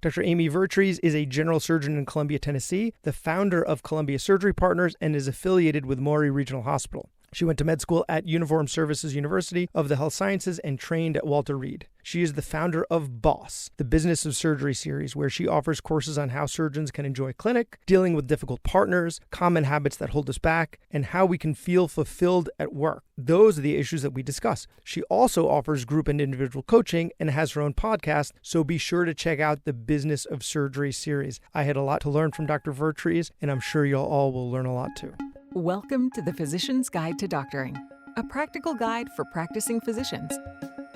Dr. Amy Vertrees is a general surgeon in Columbia, Tennessee, the founder of Columbia Surgery Partners, and is affiliated with Maury Regional Hospital. She went to med school at Uniformed Services University of the Health Sciences and trained at Walter Reed. She is the founder of BOSS, the Business of Surgery series, where she offers courses on how surgeons can enjoy clinic, dealing with difficult partners, common habits that hold us back, and how we can feel fulfilled at work. Those are the issues that we discuss. She also offers group and individual coaching and has her own podcast, so be sure to check out the Business of Surgery series. I had a lot to learn from Dr. Vertrees, and I'm sure y'all all will learn a lot too. Welcome to the Physician's Guide to Doctoring, a practical guide for practicing physicians.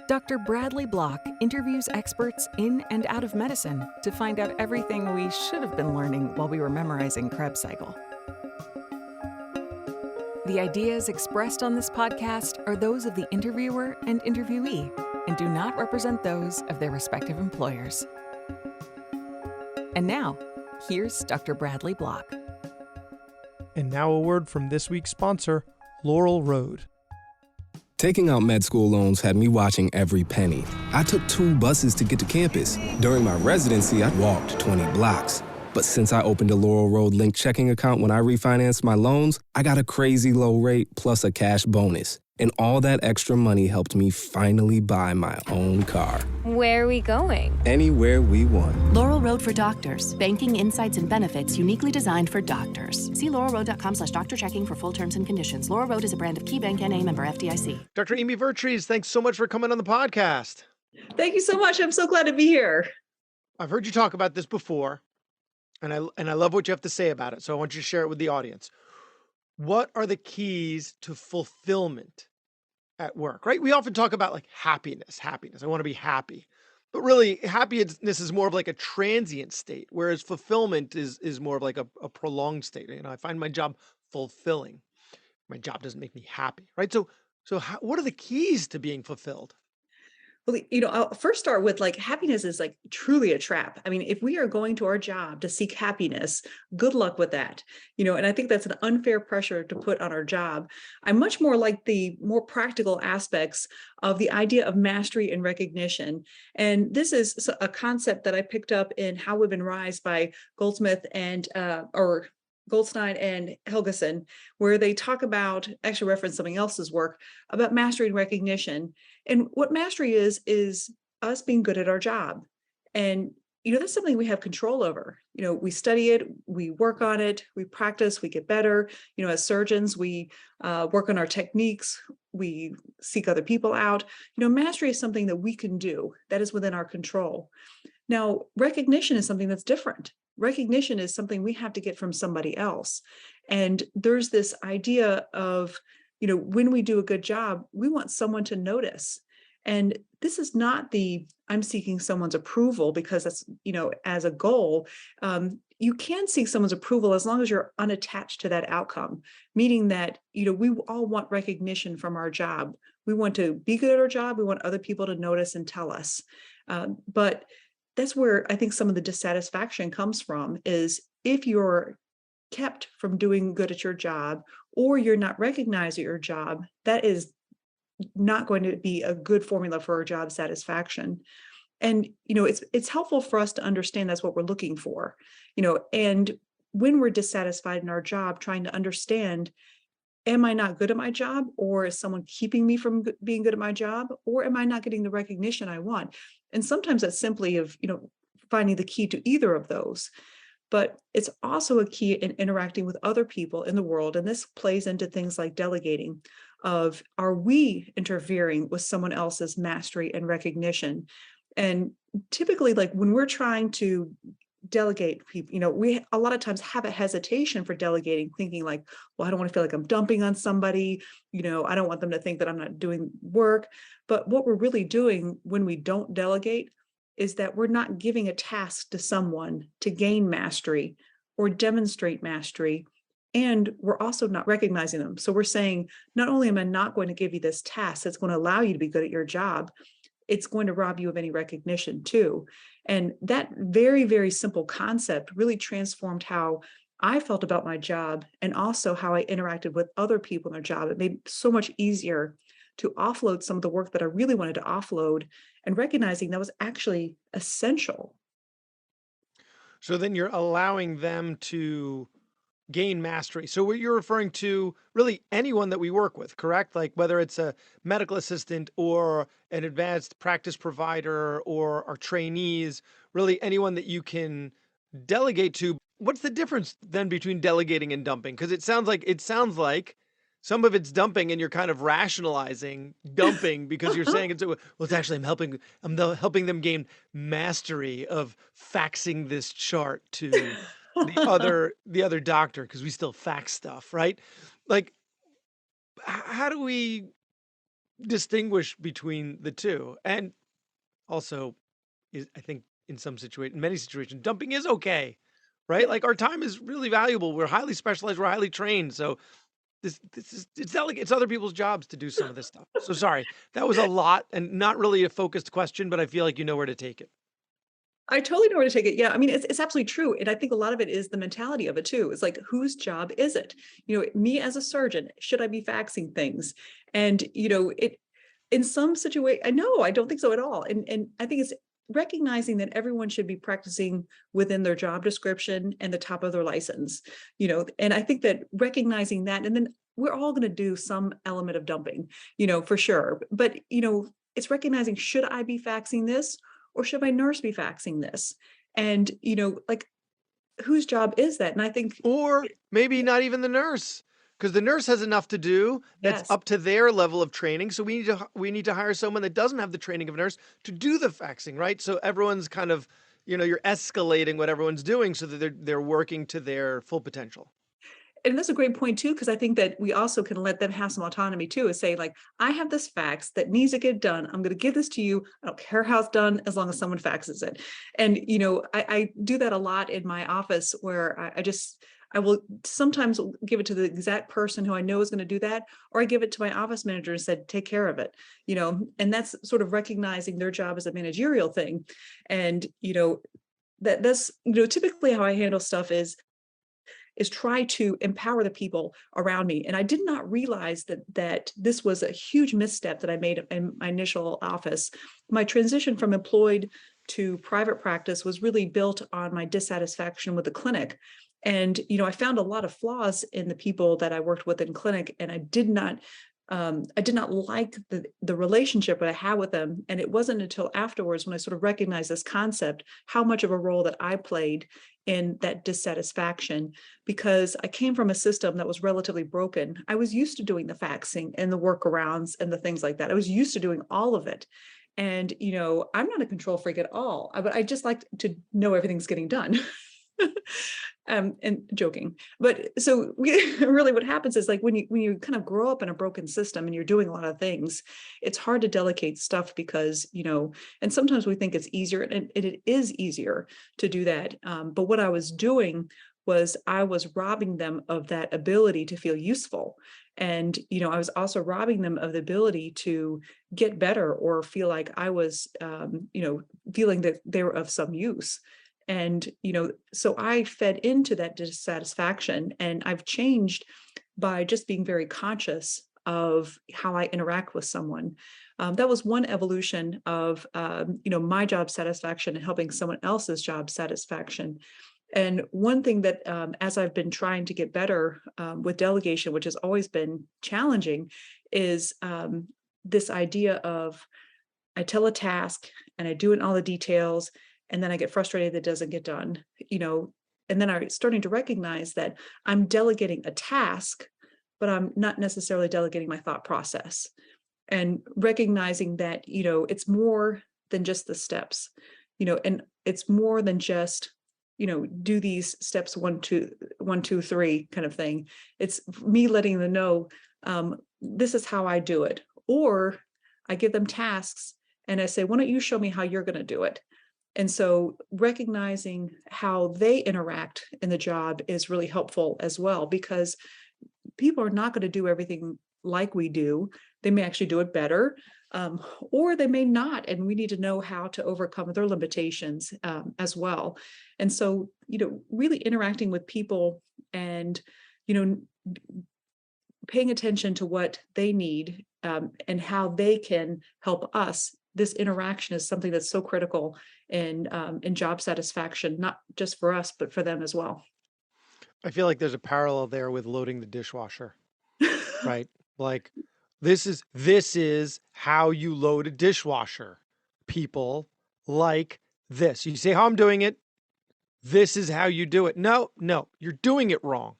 Dr. Bradley Block interviews experts in and out of medicine to find out everything we should have been learning while we were memorizing Krebs cycle. The ideas expressed on this podcast are those of the interviewer and interviewee and do not represent those of their respective employers. And now, here's Dr. Bradley Block. And now a word from this week's sponsor, Laurel Road. Taking out med school loans had me watching every penny. I took 2 buses to get to campus. During my residency, I walked 20 blocks. But since I opened a Laurel Road linked checking account when I refinanced my loans, I got a crazy low rate plus a cash bonus. And all that extra money helped me finally buy my own car. Where are we going? Anywhere we want. Laurel Road for Doctors. Banking, insights, and benefits uniquely designed for doctors. See laurelroad.com/doctor checking for full terms and conditions. Laurel Road is a brand of KeyBank N.A. member FDIC. Dr. Amy Vertrees, thanks so much for coming on the podcast. Thank you so much. I'm so glad to be here. I've heard you talk about this before, and I love what you have to say about it, so I want you to share it with the audience. What are the keys to fulfillment at work, right? We often talk about like happiness. I want to be happy. But really, happiness is more of like a transient state, whereas fulfillment is more of like a prolonged state. You know, I find my job fulfilling. My job doesn't make me happy, right? So what are the keys to being fulfilled? Well, I'll first start with like happiness is like truly a trap. I mean, if we are going to our job to seek happiness, good luck with that. And I think that's an unfair pressure to put on our job. I'm much more like the more practical aspects of the idea of mastery and recognition. And this is a concept that I picked up in How Women Rise by Goldstein and Helgeson, where they talk about, actually reference something else's work, about mastery and recognition. And what mastery is us being good at our job. And, that's something we have control over. We study it, we work on it, we practice, we get better. As surgeons, we work on our techniques, we seek other people out. Mastery is something that we can do, that is within our control. Now, recognition is something that's different. Recognition is something we have to get from somebody else. And there's this idea of, when we do a good job, we want someone to notice. And this is not I'm seeking someone's approval because that's, as a goal. You can seek someone's approval as long as you're unattached to that outcome, meaning that, we all want recognition from our job. We want to be good at our job. We want other people to notice and tell us. But that's where I think some of the dissatisfaction comes from, is if you're kept from doing good at your job or you're not recognized at your job, that is not going to be a good formula for our job satisfaction. And, it's helpful for us to understand that's what we're looking for, and when we're dissatisfied in our job, trying to understand, am I not good at my job, or is someone keeping me from being good at my job, or am I not getting the recognition I want? And sometimes that's simply of, finding the key to either of those. But it's also a key in interacting with other people in the world. And this plays into things like delegating, of are we interfering with someone else's mastery and recognition? And typically, like when we're trying to delegate people, we a lot of times have a hesitation for delegating, thinking like, well, I don't want to feel like I'm dumping on somebody, I don't want them to think that I'm not doing work. But what we're really doing when we don't delegate is that we're not giving a task to someone to gain mastery or demonstrate mastery. And we're also not recognizing them. So we're saying, not only am I not going to give you this task that's going to allow you to be good at your job, it's going to rob you of any recognition too. And that very, very simple concept really transformed how I felt about my job and also how I interacted with other people in their job. It made it so much easier to offload some of the work that I really wanted to offload, and recognizing that was actually essential. So then you're allowing them to gain mastery. So what you're referring to really anyone that we work with, correct? Like whether it's a medical assistant or an advanced practice provider or our trainees, really anyone that you can delegate to. What's the difference then between delegating and dumping? Because it sounds like some of it's dumping and you're kind of rationalizing dumping because you're saying it's well, it's actually I'm helping them gain mastery of faxing this chart to the other doctor because we still fax stuff, right? Like, how do we distinguish between the two? And also, I think in many situations, dumping is okay, right? Yeah. Like our time is really valuable. We're highly specialized. We're highly trained. So this is it's not like it's other people's jobs to do some of this stuff. So sorry, that was a lot and not really a focused question, but I feel like you know where to take it. I totally know where to take it. Yeah, I mean, it's absolutely true. And I think a lot of it is the mentality of it too. It's like, whose job is it? Me as a surgeon, should I be faxing things? And, it in some situation, I know, I don't think so at all. And I think it's recognizing that everyone should be practicing within their job description and the top of their license, and I think that recognizing that, and then we're all going to do some element of dumping, for sure. But, it's recognizing, should I be faxing this? Or should my nurse be faxing this? And, like, whose job is that? And I think, Or maybe not even the nurse, because the nurse has enough to do that's yes, up to their level of training. So we need to hire someone that doesn't have the training of a nurse to do the faxing, right? So everyone's kind of, you're escalating what everyone's doing so that they're working to their full potential. and that's a great point too, because I think that we also can let them have some autonomy too, is say, like, I have this fax that needs to get done. I'm going to give this to you. I don't care how it's done as long as someone faxes it. And, I do that a lot in my office where I will sometimes give it to the exact person who I know is going to do that, or I give it to my office manager and said, take care of it, and that's sort of recognizing their job as a managerial thing. And, that's, typically how I handle stuff is try to empower the people around me. And I did not realize that this was a huge misstep that I made in my initial office. My transition from employed to private practice was really built on my dissatisfaction with the clinic. And, I found a lot of flaws in the people that I worked with in clinic, and I did not like the relationship that I had with them. And it wasn't until afterwards when I sort of recognized this concept, how much of a role that I played in that dissatisfaction, because I came from a system that was relatively broken. I was used to doing the faxing and the workarounds and the things like that. I was used to doing all of it. And, I'm not a control freak at all, but I just like to know everything's getting done. And joking, but so really what happens is, like, when you kind of grow up in a broken system and you're doing a lot of things, it's hard to delegate stuff because, and sometimes we think it's easier, and it is easier to do that. But what I was doing was I was robbing them of that ability to feel useful. And, I was also robbing them of the ability to get better or feel like I was, feeling that they were of some use. And, so I fed into that dissatisfaction, and I've changed by just being very conscious of how I interact with someone. That was one evolution of, my job satisfaction and helping someone else's job satisfaction. And one thing that, as I've been trying to get better with delegation, which has always been challenging, is this idea of, I tell a task and I do it in all the details, and then I get frustrated that it doesn't get done, and then I'm starting to recognize that I'm delegating a task, but I'm not necessarily delegating my thought process, and recognizing that, it's more than just the steps, and it's more than just, do these steps 1, 2, 1, 2, 3 kind of thing. It's me letting them know, this is how I do it. Or I give them tasks and I say, why don't you show me how you're going to do it? And so recognizing how they interact in the job is really helpful as well, because people are not going to do everything like we do. They may actually do it better, or they may not. And we need to know how to overcome their limitations as well. And so, really interacting with people and, paying attention to what they need, and how they can help us. This interaction is something that's so critical and job satisfaction, not just for us, but for them as well. I feel like there's a parallel there with loading the dishwasher, right? Like this is how you load a dishwasher. People like this. You say how I'm doing it. This is how you do it. No, no, you're doing it wrong.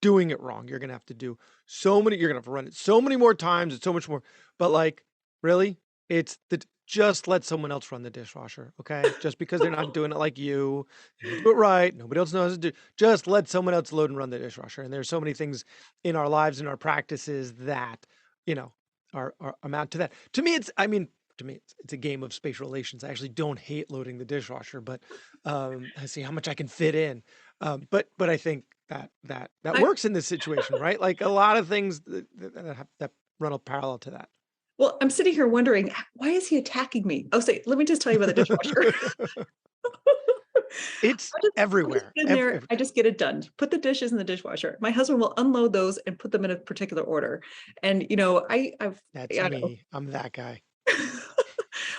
Doing it wrong. You're gonna have to do so many, you're gonna have to run it so many more times. It's so much more. But like, really? It's the just let someone else run the dishwasher, okay? Just because they're not doing it like you do it right. Nobody else knows how to do. Just let someone else load and run the dishwasher. And there's so many things in our lives and our practices that you know are amount to that. To me, it's a game of spatial relations. I actually don't hate loading the dishwasher, but I see how much I can fit in. But I think that I, works in this situation, right? Like a lot of things that run a parallel to that. well, I'm sitting here wondering, why is he attacking me? Oh, say, let me just tell you about the dishwasher. It's I just everywhere. get in there, I just get it done. Put the dishes in the dishwasher. My husband will unload those and put them in a particular order. And That's yeah, me. I'm that guy.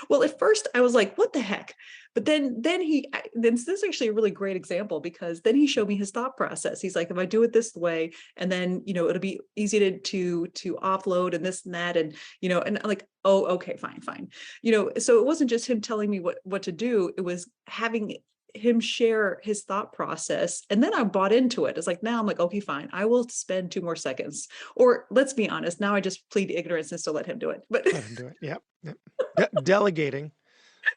well, at first I was like, what the heck? But then this is actually a really great example, because then he showed me his thought process. He's like, if I do it this way, and then, it'll be easy to offload and this and that. And I'm like, oh, okay, fine. So it wasn't just him telling me what to do. It was having him share his thought process. And then I bought into it. It's like, now I'm like, okay, fine. I will spend 2 more seconds. Or let's be honest, now I just plead ignorance and still let him do it. But Let him do it. Yep. Delegating.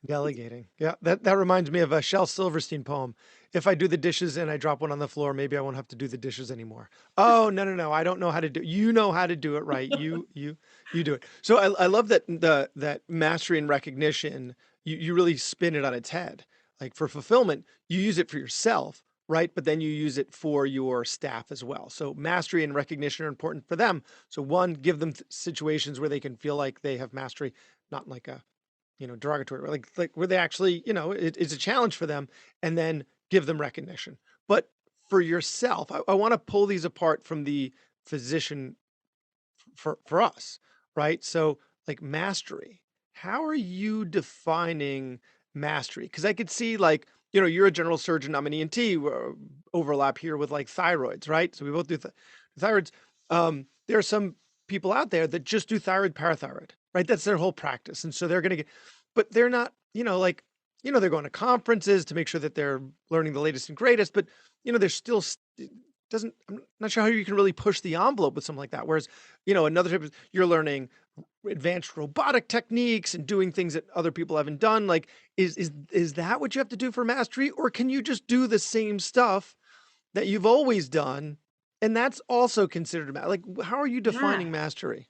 Delegating. Yeah. That reminds me of a Shel Silverstein poem. If I do the dishes and I drop one on the floor, maybe I won't have to do the dishes anymore. Oh, no. I don't know how to do, you know how to do it right. You do it. So I love that mastery and recognition, you really spin it on its head. Like for fulfillment, you use it for yourself, right? But then you use it for your staff as well. So mastery and recognition are important for them. So one, give them situations where they can feel like they have mastery, not like a derogatory, like where they actually, it's a challenge for them, and then give them recognition. But for yourself, I want to pull these apart from the physician for us, right? So like mastery, how are you defining mastery? Because I could see like, you're a general surgeon, I'm an ENT, overlap here with like thyroids, right? So we both do thyroids. There are some people out there that just do thyroid, parathyroid, right? That's their whole practice. And so they're going to get, but they're not, they're going to conferences to make sure that they're learning the latest and greatest, but they're still I'm not sure how you can really push the envelope with something like that. Whereas, another type of, you're learning advanced robotic techniques and doing things that other people haven't done. Like, is that what you have to do for mastery? Or can you just do the same stuff that you've always done? And that's also considered like, how are you yeah. defining mastery?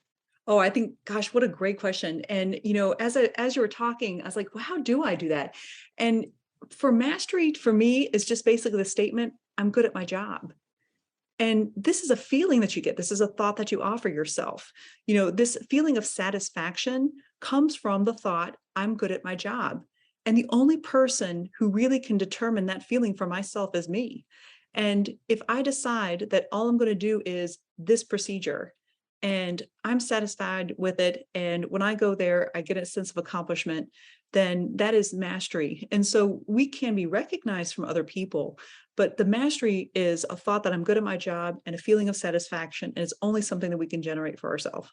Oh, I think, gosh, what a great question. And, as you were talking, I was like, well, how do I do that? And for mastery, for me, is just basically the statement, I'm good at my job. And this is a feeling that you get. This is a thought that you offer yourself. This feeling of satisfaction comes from the thought, I'm good at my job. And the only person who really can determine that feeling for myself is me. And if I decide that all I'm going to do is this procedure and I'm satisfied with it, and when I go there, I get a sense of accomplishment, then that is mastery. And so we can be recognized from other people, but the mastery is a thought that I'm good at my job and a feeling of satisfaction. And it's only something that we can generate for ourselves.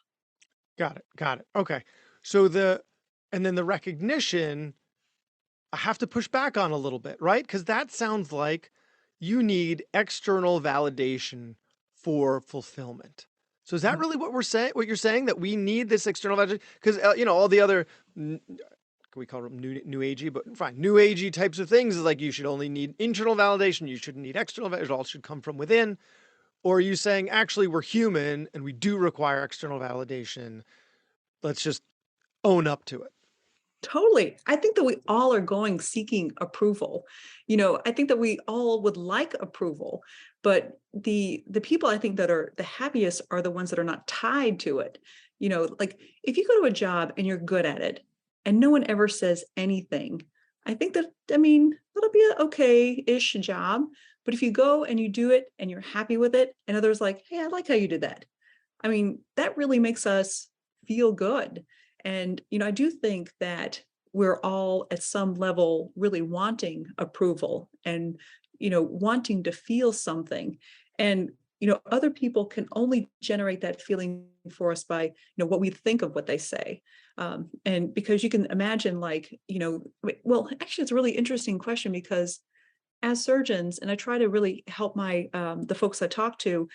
Got it. Okay. So and then the recognition, I have to push back on a little bit, right? Because that sounds like you need external validation for fulfillment. So is that really what we're saying? What you're saying, that we need this external validation? Because all the other, can we call them new agey? But fine, new agey types of things is like you should only need internal validation. You shouldn't need external validation. It all should come from within. Or are you saying actually we're human and we do require external validation? Let's just own up to it. Totally. I think that we all are going seeking approval. I think that we all would like approval, but the people I think that are the happiest are the ones that are not tied to it. Like if you go to a job and you're good at it and no one ever says anything, I think that'll be an okay-ish job. But if you go and you do it and you're happy with it and others like, hey, I like how you did that. That really makes us feel good. And, I do think that we're all at some level really wanting approval and, wanting to feel something. And, other people can only generate that feeling for us by, what we think of what they say. And because you can imagine, like, well, actually, it's a really interesting question because as surgeons, and I try to really help the folks I talk to,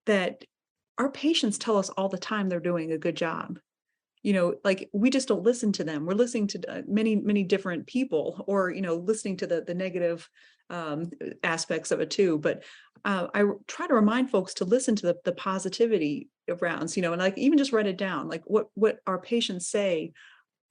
that our patients tell us all the time they're doing a good job. Like, we just don't listen to them. We're listening to many, many different people, or, listening to the negative aspects of it too. But I try to remind folks to listen to the positivity of rounds, and like even just write it down, like what our patients say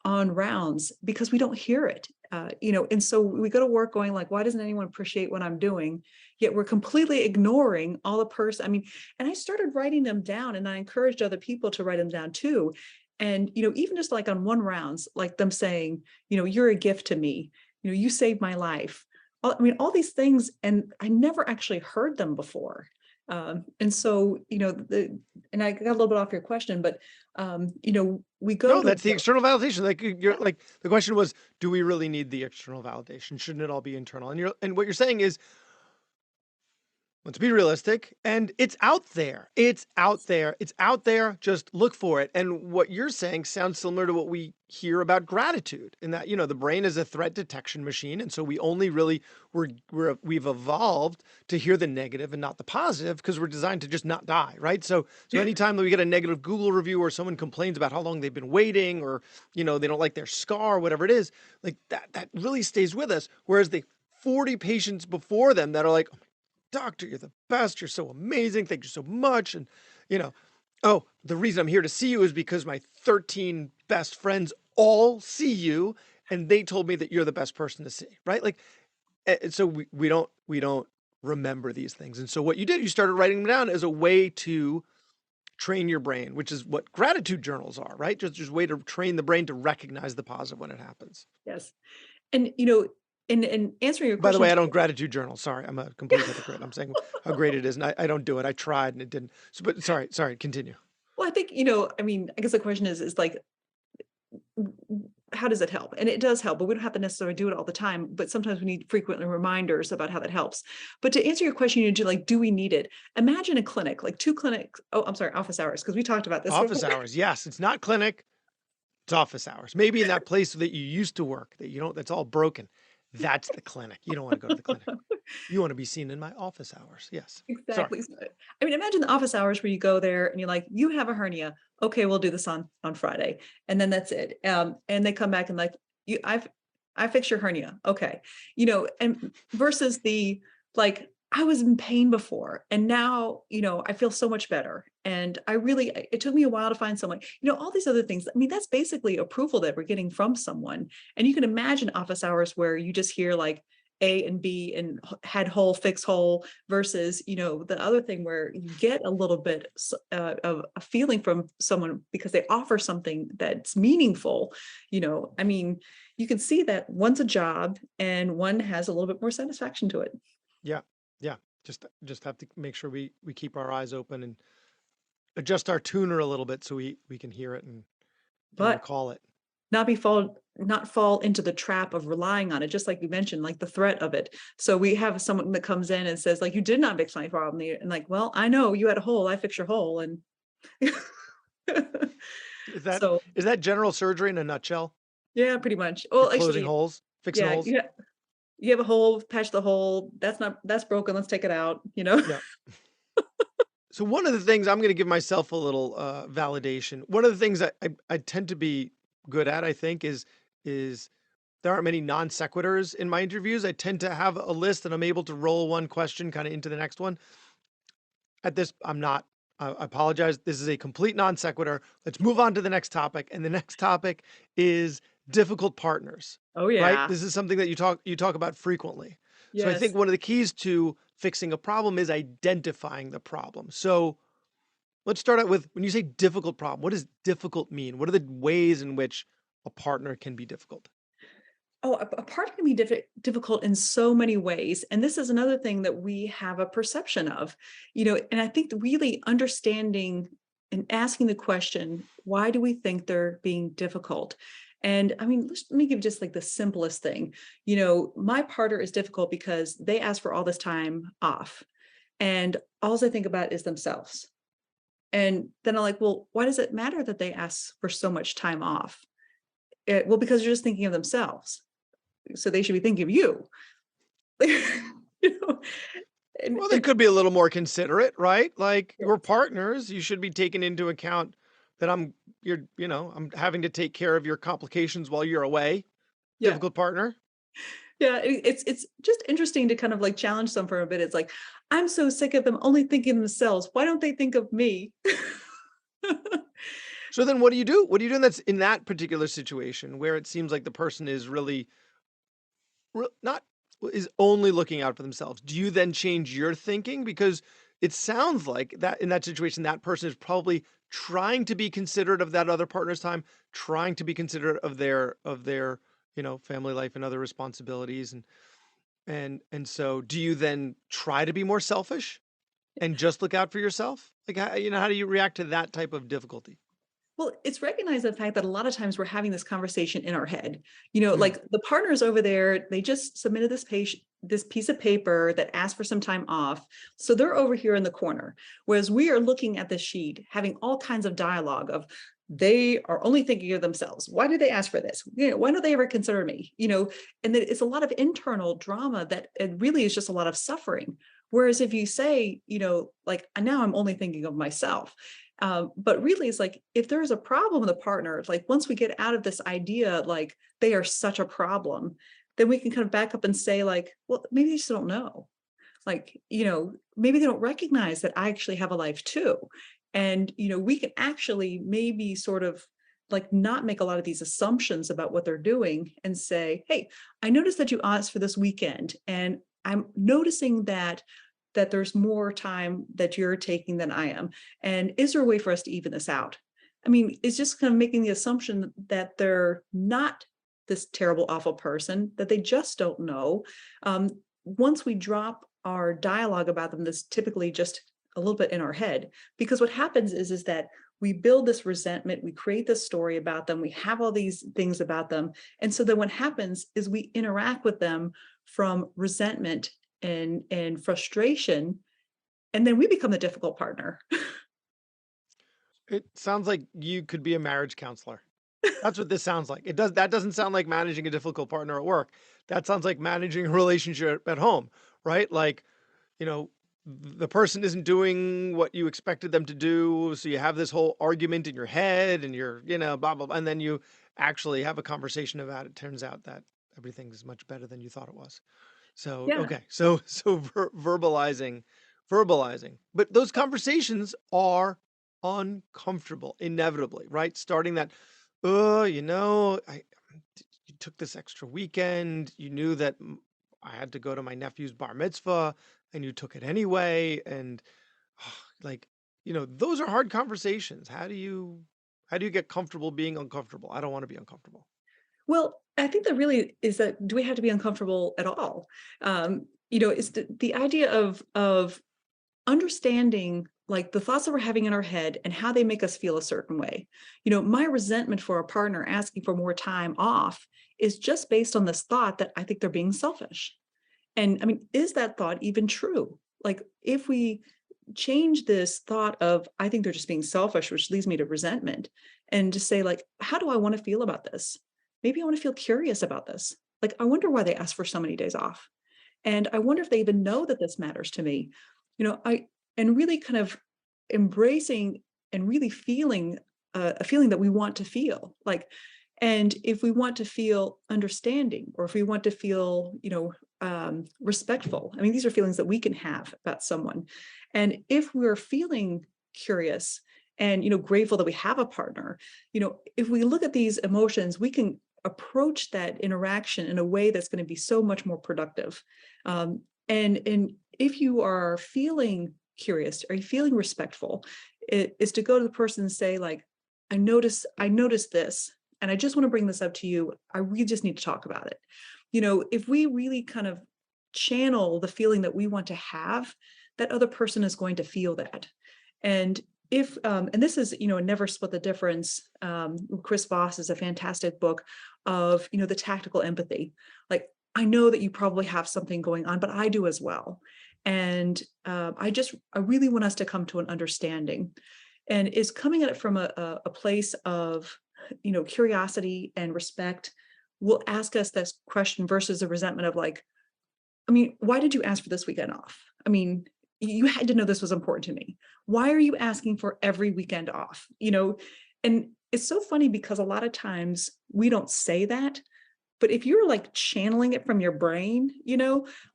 on rounds, because we don't hear it. And so we go to work going like, why doesn't anyone appreciate what I'm doing? Yet we're completely ignoring all the person. I mean, and I started writing them down, and I encouraged other people to write them down too. And, even just like on one rounds, like them saying, you're a gift to me, you saved my life. I mean, all these things, and I never actually heard them before. And so, and I got a little bit off your question, but, we go No, to that's the work. external validation. Like you're like the question was, do we really need the external validation? Shouldn't it all be internal? And what you're saying is, let's be realistic, and it's out there. It's out there. It's out there. Just look for it. And what you're saying sounds similar to what we hear about gratitude, in that, the brain is a threat detection machine. And so we only really, we've evolved to hear the negative and not the positive, because we're designed to just not die, right? So anytime that we get a negative Google review, or someone complains about how long they've been waiting, or, they don't like their scar, whatever it is, like that really stays with us. Whereas the 40 patients before them that are like, doctor, you're the best. You're so amazing. Thank you so much. And, oh, the reason I'm here to see you is because my 13 best friends all see you, and they told me that you're the best person to see, right? Like, and so we don't remember these things. And so what you did, you started writing them down as a way to train your brain, which is what gratitude journals are, right? Just a way to train the brain to recognize the positive when it happens. Yes. And, and answering your By the question. way, I don't gratitude journal. Sorry, I'm a complete hypocrite. I'm saying how great it is, and I don't do it. I tried and it didn't. So, but sorry, continue. Well, I think, I mean, I guess the question is like, how does it help? And it does help, but we don't have to necessarily do it all the time. But sometimes we need frequent reminders about how that helps. But to answer your question, do we need it? Imagine a clinic, like two clinics. Oh, I'm sorry, office hours, because we talked about this. Office hours, yes. It's not clinic. It's office hours. Maybe in that place that you used to work, that's all broken. That's the clinic. You don't want to go to the clinic. You want to be seen in my office hours. Yes. Exactly. Sorry. I mean, imagine the office hours where you go there and you're like, you have a hernia. Okay, we'll do this on Friday. And then that's it. And they come back and like, I fixed your hernia. Okay. And versus the, like, I was in pain before, and now, I feel so much better. And it took me a while to find someone, all these other things. I mean, that's basically approval that we're getting from someone. And you can imagine office hours where you just hear like A and B and head hole, fix hole, versus, the other thing where you get a little bit of a feeling from someone because they offer something that's meaningful. I mean, you can see that one's a job and one has a little bit more satisfaction to it. Yeah. Yeah. Just have to make sure we keep our eyes open and adjust our tuner a little bit so we can hear it and recall it. Not fall into the trap of relying on it, just like you mentioned, like the threat of it. So we have someone that comes in and says, like, you did not fix my problem. And like, well, I know you had a hole, I fixed your hole. And is that general surgery in a nutshell? Yeah, pretty much. Well, closing actually, holes, fixing holes. Yeah, you have a hole, patch the hole. That's broken. Let's take it out. Yeah. So one of the things, I'm going to give myself a little validation. One of the things I tend to be good at, I think, is there aren't many non sequiturs in my interviews. I tend to have a list and I'm able to roll one question kind of into the next one. At this, I'm not. I apologize. This is a complete non sequitur. Let's move on to the next topic. And the next topic is difficult partners. Oh yeah. Right? This is something that you talk about frequently. Yes. So I think one of the keys to fixing a problem is identifying the problem. So let's start out with, when you say difficult problem, what does difficult mean? What are the ways in which a partner can be difficult? Oh, a partner can be difficult in so many ways. And this is another thing that we have a perception of, and I think really understanding and asking the question, why do we think they're being difficult? And I mean, let me give just like the simplest thing. My partner is difficult because they ask for all this time off, and all I think about is themselves. And then I'm like, well, why does it matter that they ask for so much time off? Well, because they're just thinking of themselves. So they should be thinking of you. you know, Well, they and could be a little more considerate, right? Like yeah, you're partners, you should be taking into account that I'm having to take care of your complications while you're away. yeah, Difficult partner. yeah. It's just interesting to kind of like challenge them for a bit. It's like, I'm so sick of them only thinking of themselves. Why don't they think of me? So then what do you do? What do you do that's in that particular situation where it seems like the person is really not is only looking out for themselves? Do you then change your thinking? Because it sounds like that in that situation, that person is probably trying to be considerate of that other partner's time, trying to be considerate of their family life and other responsibilities. And so do you then try to be more selfish and just look out for yourself? Like how do you react to that type of difficulty? Well, it's recognized the fact that a lot of times we're having this conversation in our head. Mm. Like the partners over there, they just submitted this piece of paper that asked for some time off. So they're over here in the corner. Whereas we are looking at the sheet, having all kinds of dialogue of they are only thinking of themselves. Why did they ask for this? Why don't they ever consider me? And that it's a lot of internal drama that it really is just a lot of suffering. Whereas if you say, like now I'm only thinking of myself, but really, it's like if there is a problem with a partner, like once we get out of this idea, like they are such a problem, then we can kind of back up and say, like, well, maybe they just don't know. Like, maybe they don't recognize that I actually have a life too. And, we can actually maybe sort of like not make a lot of these assumptions about what they're doing and say, hey, I noticed that you asked for this weekend, and I'm noticing that there's more time that you're taking than I am. And is there a way for us to even this out? I mean, it's just kind of making the assumption that they're not this terrible, awful person, that they just don't know. Once we drop our dialogue about them, that's typically just a little bit in our head. Because what happens is that we build this resentment, we create this story about them, we have all these things about them. And so then what happens is we interact with them from resentment and frustration, and then we become the difficult partner. It sounds like you could be a marriage counselor. That's what this sounds like. That doesn't sound like managing a difficult partner at work. That sounds like managing a relationship at home, right? Like, you know, the person isn't doing what you expected them to do. So you have this whole argument in your head and you're, blah, blah, blah. And then you actually have a conversation about it. Turns out that everything is much better than you thought it was. So, Yeah. okay. Verbalizing, but those conversations are uncomfortable, inevitably, right? Starting that, you took this extra weekend. You knew that I had to go to my nephew's bar mitzvah and you took it anyway. And like, those are hard conversations. How do you get comfortable being uncomfortable? I don't want to be uncomfortable. Well, I think that really is that, do we have to be uncomfortable at all? It's the idea of understanding like the thoughts that we're having in our head and how they make us feel a certain way. My resentment for a partner asking for more time off is just based on this thought that I think they're being selfish. And I mean, is that thought even true? Like if we change this thought of I think they're just being selfish, which leads me to resentment, and just say like, how do I want to feel about this? Maybe I want to feel curious about this. Like, I wonder why they ask for so many days off. And I wonder if they even know that this matters to me. And really kind of embracing and really feeling a feeling that we want to feel like, and if we want to feel understanding, or if we want to feel, respectful, I mean, these are feelings that we can have about someone. And if we're feeling curious and, grateful that we have a partner, if we look at these emotions, we can approach that interaction in a way that's going to be so much more productive. And if you are feeling curious, are you feeling respectful, it is to go to the person and say like, I noticed this, and I just want to bring this up to you. I really just need to talk about it. If we really kind of channel the feeling that we want to have, that other person is going to feel that. And if and this is, Never Split the Difference. Chris Voss is a fantastic book of, the tactical empathy. Like, I know that you probably have something going on, but I do as well. And I really want us to come to an understanding, and is coming at it from a place of, curiosity and respect. Will ask us this question versus a resentment of like, I mean, why did you ask for this weekend off? I mean, you had to know this was important to me. Why are you asking for every weekend off? And it's so funny because a lot of times we don't say that, but if you're like channeling it from your brain,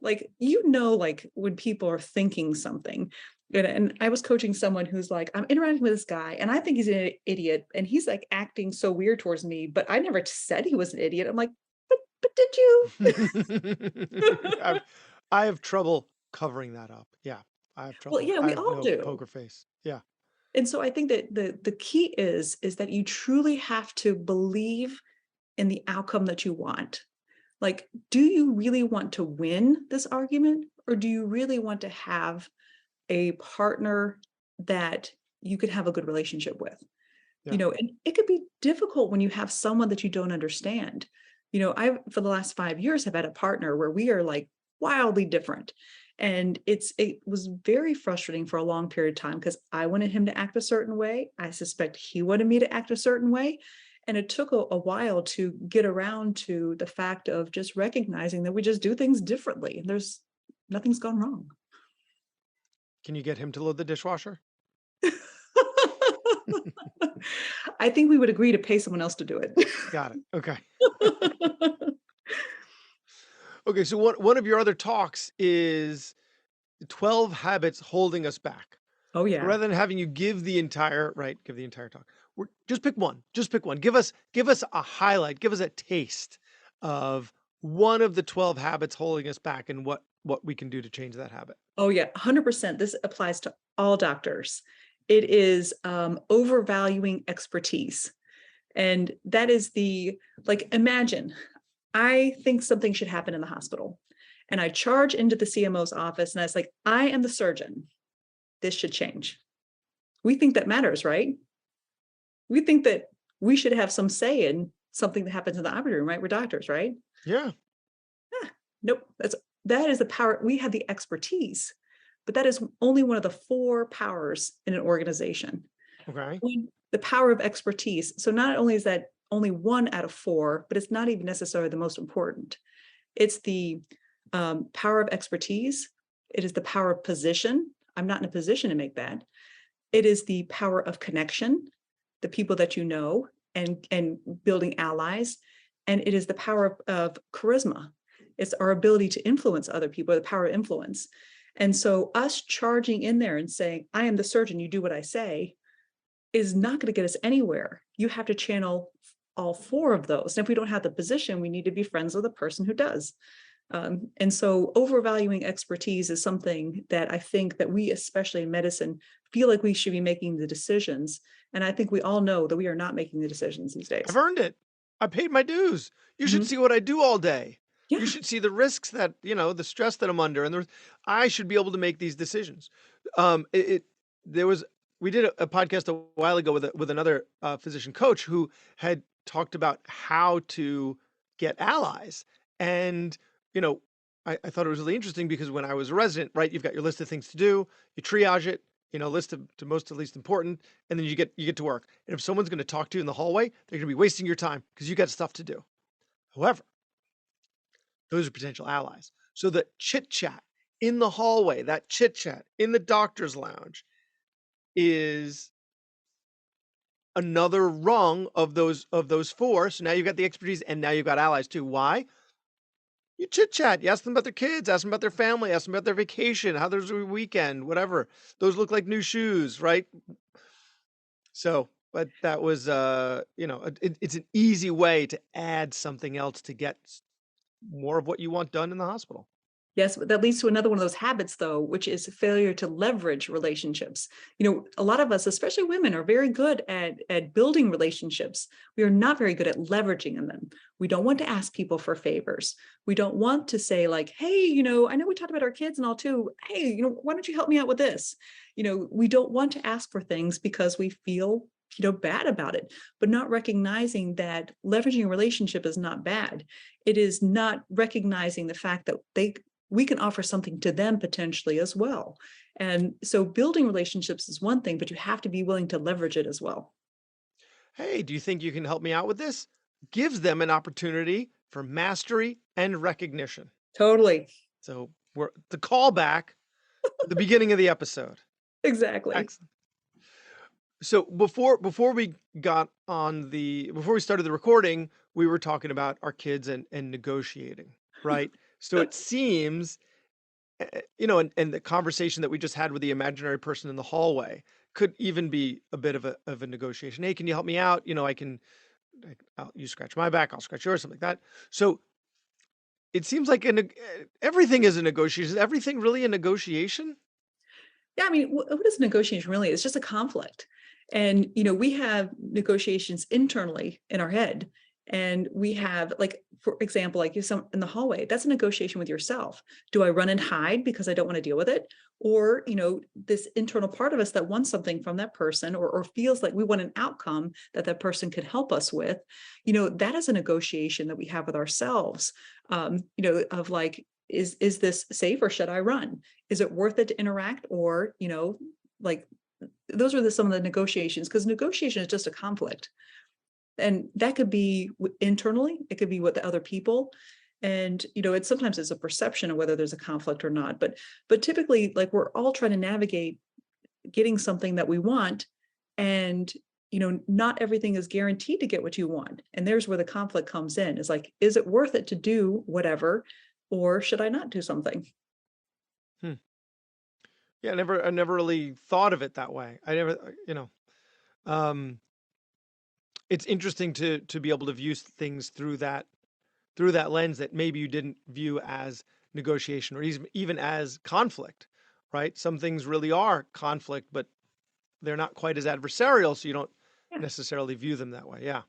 like when people are thinking something. And I was coaching someone who's like, I'm interacting with this guy and I think he's an idiot. And he's like acting so weird towards me, but I never said he was an idiot. I'm like, but did you? I have trouble covering that up. Yeah, I have Well, trouble. yeah, I we have all no do. poker face. Yeah. And so I think that the key is that you truly have to believe in the outcome that you want. Like, do you really want to win this argument, or do you really want to have a partner that you could have a good relationship with? Yeah. And it could be difficult when you have someone that you don't understand. I've for the last 5 years have had a partner where we are like wildly different. And it was very frustrating for a long period of time because I wanted him to act a certain way. I suspect he wanted me to act a certain way. And it took a while to get around to the fact of just recognizing that we just do things differently. And nothing's gone wrong. Can you get him to load the dishwasher? I think we would agree to pay someone else to do it. Got it. Okay. Okay. So one of your other talks is 12 habits holding us back. Oh, yeah. Rather than having you give the entire talk, just pick one. Just pick one. Give us a highlight. Give us a taste of one of the 12 habits holding us back and what we can do to change that habit. Oh, yeah, 100%. This applies to all doctors. It is overvaluing expertise. And that is imagine, I think something should happen in the hospital. And I charge into the CMO's office and I was like, I am the surgeon. This should change. We think that matters, right? We think that we should have some say in something that happens in the operating room, right? We're doctors, right? Yeah. Nope. That is the power. We have the expertise, but that is only one of the 4 powers in an organization. Okay. The power of expertise. So not only is that only 1 out of 4, but it's not even necessarily the most important. It's the power of expertise. It is the power of position. I'm not in a position to make that. It is the power of connection, the people that you know, and building allies. And it is the power of charisma. It's our ability to influence other people, the power of influence. And so us charging in there and saying, I am the surgeon, you do what I say, is not going to get us anywhere. You have to channel all 4 of those. And if we don't have the position, we need to be friends with the person who does. And so overvaluing expertise is something that I think that we, especially in medicine, feel like we should be making the decisions. And I think we all know that we are not making the decisions these days. I've earned it. I paid my dues. You should see what I do all day. Yeah. You should see the risks that, the stress that I'm under, and I should be able to make these decisions. We did a podcast a while ago with another physician coach who had talked about how to get allies. And, I thought it was really interesting because when I was a resident, right, you've got your list of things to do, you triage it, list of to most to least important, and then you get to work. And if someone's going to talk to you in the hallway, they're going to be wasting your time because you got stuff to do. However, those are potential allies. So the chit chat in the hallway, that chit chat in the doctor's lounge, is another rung of those 4. So now you've got the expertise and now you've got allies too. Why? You chit chat. You ask them about their kids, ask them about their family, ask them about their vacation, how there's a weekend, whatever. Those look like new shoes, right? So, but that was, it's an easy way to add something else to get more of what you want done in the hospital. Yes, but that leads to another one of those habits, though, which is failure to leverage relationships. A lot of us, especially women, are very good at building relationships. We are not very good at leveraging them. We don't want to ask people for favors. We don't want to say like, hey, I know we talked about our kids and all too. Hey, why don't you help me out with this? We don't want to ask for things because we feel bad about it, but not recognizing that leveraging a relationship is not bad. It is not recognizing the fact that we can offer something to them potentially as well. And so building relationships is one thing, but you have to be willing to leverage it as well. Hey, do you think you can help me out with this? Gives them an opportunity for mastery and recognition. Totally. So we're the callback to the beginning of the episode. Exactly. Excellent. So before we before we started the recording, we were talking about our kids and negotiating, right? So it seems, and the conversation that we just had with the imaginary person in the hallway could even be a bit of a negotiation. Hey, can you help me out? You scratch my back, I'll scratch yours, something like that. So it seems like everything is a negotiation. Is everything really a negotiation? Yeah, I mean, what is negotiation really? It's just a conflict. And, we have negotiations internally in our head. And we have, like, for example, like you some in the hallway, that's a negotiation with yourself. Do I run and hide because I don't want to deal with it? Or, this internal part of us that wants something from that person or feels like we want an outcome that that person could help us with, that is a negotiation that we have with ourselves, of like, is this safe or should I run? Is it worth it to interact? Or, like those are some of the negotiations, because negotiation is just a conflict. And that could be internally, it could be with the other people. And, it's sometimes it's a perception of whether there's a conflict or not. But typically, like, we're all trying to navigate getting something that we want. And, not everything is guaranteed to get what you want. And there's where the conflict comes in. Is like, is it worth it to do whatever? Or should I not do something? Hmm. Yeah, I never really thought of it that way. I never, um, it's interesting to be able to view things through that lens that maybe you didn't view as negotiation or even as conflict, right? Some things really are conflict, but they're not quite as adversarial, so you don't Yeah. necessarily view them that way. Yeah.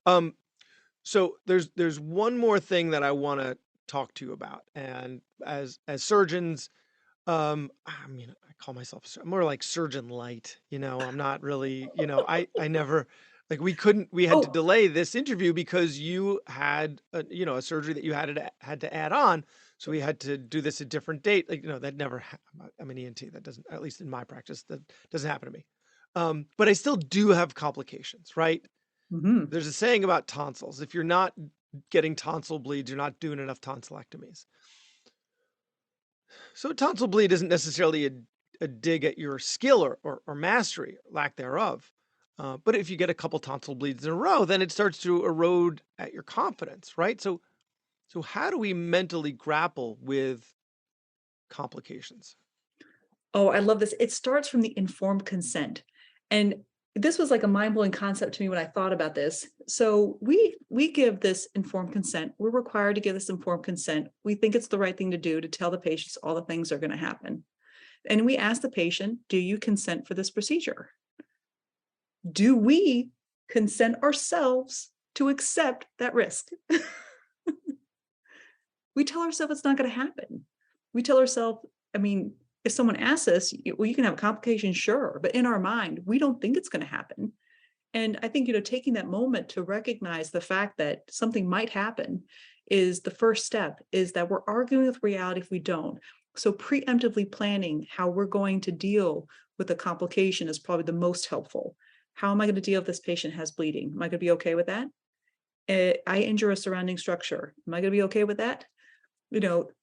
Um, so there's one more thing that I want to talk to you about, and as surgeons, I mean, I call myself more like surgeon light. I'm not really, I never like we had to Oh, delay this interview because you had a surgery that you had to add on. So we had to do this a different date. Like, that never I'm an ENT. That doesn't, at least in my practice, that doesn't happen to me. But I still do have complications, right? mhm. There's a saying about tonsils. If you're not getting tonsil bleeds, you're not doing enough tonsillectomies. So a tonsil bleed isn't necessarily a dig at your skill or mastery, lack thereof. But if you get a couple tonsil bleeds in a row, then it starts to erode at your confidence, right? So how do we mentally grapple with complications? Oh, I love this. It starts from the informed consent. And this was like a mind-blowing concept to me when I thought about this. So we give this informed consent. We're required to give this informed consent. We think it's the right thing to do to tell the patients all the things that are going to happen. And we ask the patient, do you consent for this procedure? Do we consent ourselves to accept that risk? We tell ourselves it's not going to happen. We tell ourselves, I mean, if someone asks us, well, you can have a complication, sure, but in our mind, we don't think it's going to happen. And I think, taking that moment to recognize the fact that something might happen is the first step, is that we're arguing with reality if we don't. So preemptively planning how we're going to deal with the complication is probably the most helpful. How am I going to deal if this patient has bleeding? Am I going to be okay with that? I injure a surrounding structure. Am I going to be okay with that?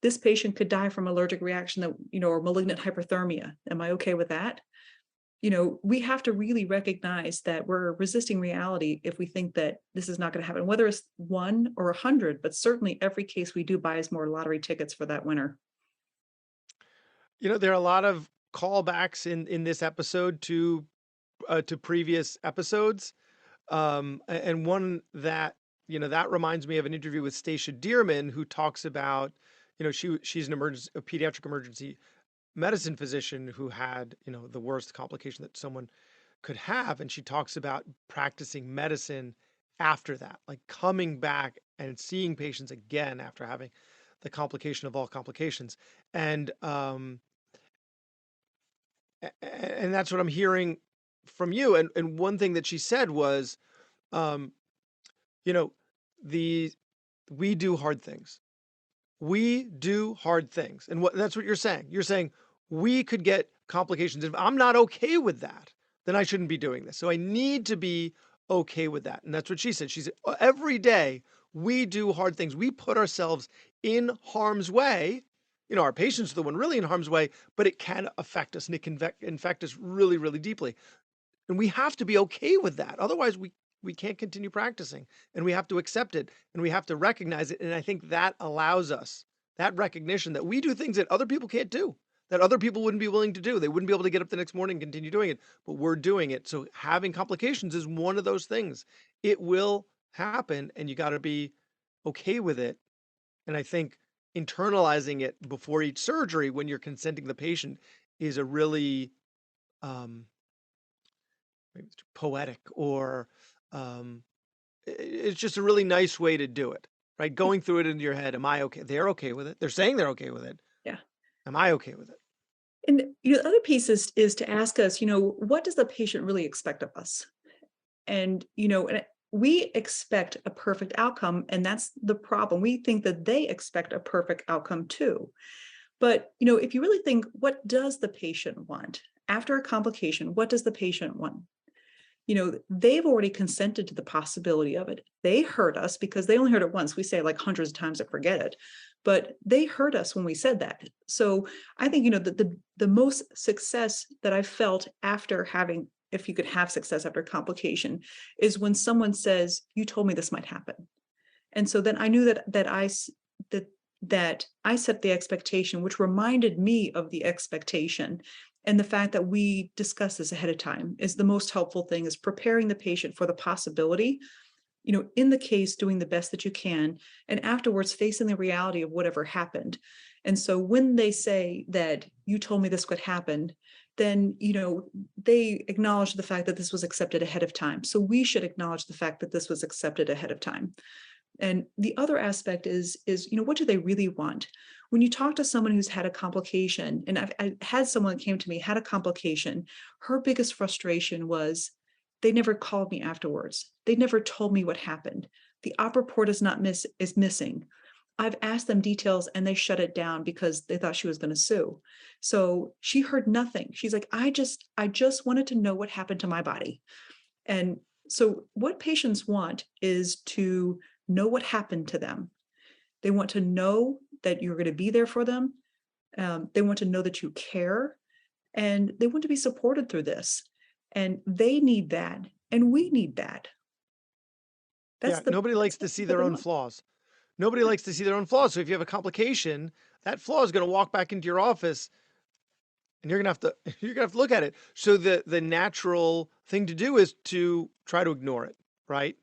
This patient could die from allergic reaction that, or malignant hyperthermia. Am I okay with that? We have to really recognize that we're resisting reality if we think that this is not going to happen, whether it's 1 or 100, but certainly every case we do buy is more lottery tickets for that winner. There are a lot of callbacks in this episode to previous episodes. And one that, that reminds me of an interview with Stacia Dearman, who talks about, she's a pediatric emergency medicine physician who had, the worst complication that someone could have. And she talks about practicing medicine after that, like coming back and seeing patients again after having the complication of all complications. And, and that's what I'm hearing from you. And one thing that she said was, um, you know, the, we do hard things. We do hard things. And that's what you're saying. You're saying we could get complications. If I'm not okay with that, then I shouldn't be doing this. So I need to be okay with that. And that's what she said. She said, every day we do hard things. We put ourselves in harm's way. Our patients are the one really in harm's way, but it can affect us and it can infect us really, really deeply. And we have to be okay with that. Otherwise, we can't continue practicing, and we have to accept it, and we have to recognize it. And I think that allows us that recognition that we do things that other people can't do, that other people wouldn't be willing to do. They wouldn't be able to get up the next morning and continue doing it, but we're doing it. So having complications is one of those things. It will happen, and you got to be okay with it. And I think internalizing it before each surgery, when you're consenting the patient, is a really maybe it's poetic, or it's just a really nice way to do it, right? Going through it in your head. Am I okay? They're okay with it. They're saying they're okay with it. Yeah. Am I okay with it? And the other piece is to ask us, what does the patient really expect of us? And, and we expect a perfect outcome, and that's the problem. We think that they expect a perfect outcome too. But, if you really think, what does the patient want? After a complication, what does the patient want? They've already consented to the possibility of it. They heard us because they only heard it once. We say it like hundreds of times to forget it, but they heard us when we said that. So I think, the most success that I've felt after having, if you could have success after a complication, is when someone says, you told me this might happen. And so then I knew that I set the expectation, which reminded me of the expectation. And the fact that we discuss this ahead of time is the most helpful thing, is preparing the patient for the possibility, in the case, doing the best that you can, and afterwards facing the reality of whatever happened. And so when they say that you told me this could happen, then, they acknowledge the fact that this was accepted ahead of time. So we should acknowledge the fact that this was accepted ahead of time. And the other aspect is, what do they really want? When you talk to someone who's had a complication, and I had someone that came to me, had a complication, her biggest frustration was they never called me afterwards. They never told me what happened. The op report is missing. I've asked them details and they shut it down because they thought she was going to sue. So she heard nothing. She's like, I just wanted to know what happened to my body. And so what patients want is to know what happened to them. They want to know that you're going to be there for them. They want to know that you care, and they want to be supported through this. And they need that, and we need that. Nobody likes to see their own flaws. Nobody likes to see their own flaws. So if you have a complication, that flaw is going to walk back into your office, and you're going to have to look at it. So the natural thing to do is to try to ignore it, right?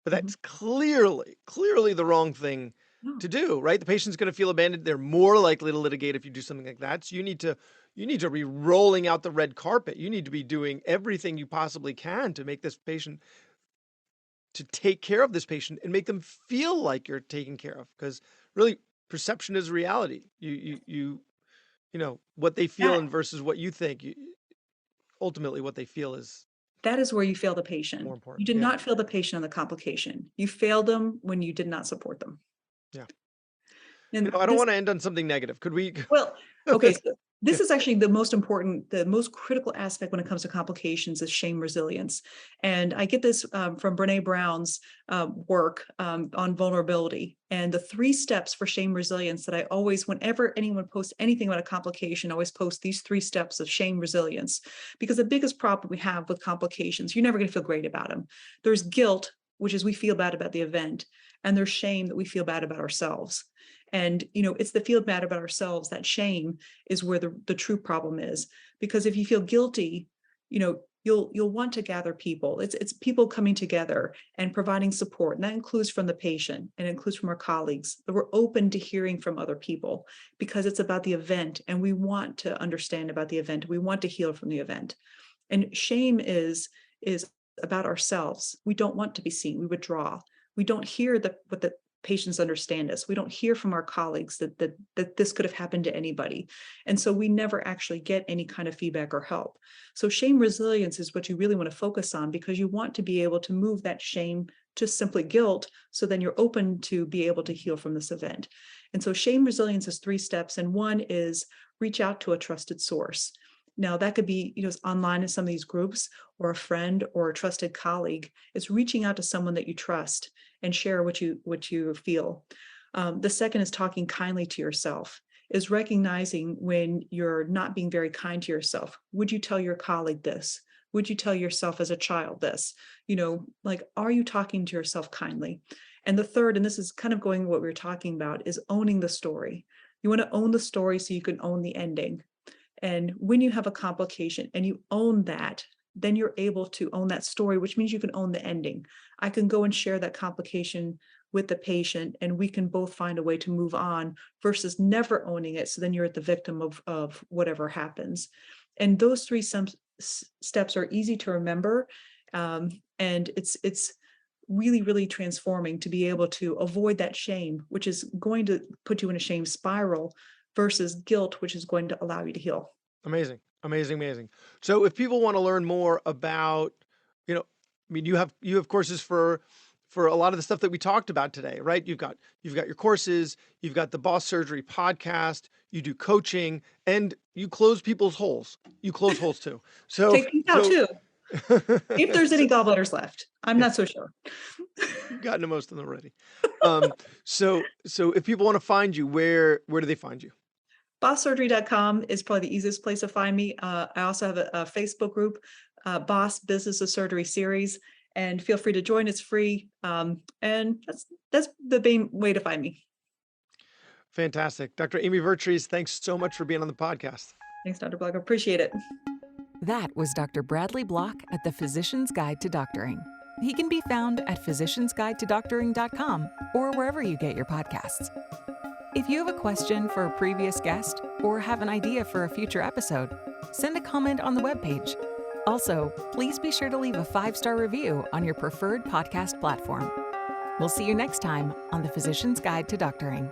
But that's clearly the wrong thing to do, right? The patient's going to feel abandoned. They're more likely to litigate if you do something like that. So you need to be rolling out the red carpet. You need to be doing everything you possibly can to make this patient, to take care of this patient and make them feel like you're taking care of. Because really, perception is reality. You what they feel and versus what you think. Ultimately, what they feel is. That is where you fail the patient. More important. You did not fail the patient on the complication. You failed them when you did not support them. Yeah. And I don't want to end on something negative. Could we? Well, okay. So this is actually the most important, the most critical aspect when it comes to complications is shame resilience. And I get this from Brene Brown's work on vulnerability. And the 3 steps for shame resilience that I always, whenever anyone posts anything about a complication, I always post these 3 steps of shame resilience. Because the biggest problem we have with complications, you're never going to feel great about them. There's guilt, which is we feel bad about the event. And there's shame that we feel bad about ourselves. And, it's the feel bad about ourselves, that shame is where the true problem is. Because if you feel guilty, you'll want to gather people. It's people coming together and providing support. And that includes from the patient and includes from our colleagues. That we're open to hearing from other people because it's about the event and we want to understand about the event. We want to heal from the event. And shame is about ourselves. We don't want to be seen. We withdraw. We don't hear what the patients understand us. We don't hear from our colleagues that this could have happened to anybody. And so we never actually get any kind of feedback or help. So shame resilience is what you really want to focus on, because you want to be able to move that shame to simply guilt. So then you're open to be able to heal from this event. And so shame resilience is 3 steps. And one is reach out to a trusted source. Now that could be, online in some of these groups, or a friend or a trusted colleague. It's reaching out to someone that you trust and share what you feel. The second is talking kindly to yourself, is recognizing when you're not being very kind to yourself. Would you tell your colleague this? Would you tell yourself as a child this? Are you talking to yourself kindly? And the third, and this is kind of going what we were talking about, is owning the story. You want to own the story so you can own the ending. And when you have a complication and you own that, then you're able to own that story, which means you can own the ending. I can go and share that complication with the patient and we can both find a way to move on versus never owning it. So then you're at the victim of whatever happens. And those 3 steps are easy to remember. And it's really, really transforming to be able to avoid that shame, which is going to put you in a shame spiral, versus guilt, which is going to allow you to heal. Amazing. So if people want to learn more about, you have courses for a lot of the stuff that we talked about today, right? You've got your courses, you've got the Boss Surgery podcast, you do coaching, and you close people's holes. You close holes too. So take these out too. If there's any gallbladders left, I'm not so sure. You've gotten to most of them already. So if people want to find you, where do they find you? BossSurgery.com is probably the easiest place to find me. I also have a Facebook group, Boss Business of Surgery Series, and feel free to join. It's free, and that's the main way to find me. Fantastic. Dr. Amy Vertrees, thanks so much for being on the podcast. Thanks, Dr. Block. I appreciate it. That was Dr. Bradley Block at the Physician's Guide to Doctoring. He can be found at physiciansguidetodoctoring.com or wherever you get your podcasts. If you have a question for a previous guest or have an idea for a future episode, send a comment on the webpage. Also, please be sure to leave a 5-star review on your preferred podcast platform. We'll see you next time on the Physician's Guide to Doctoring.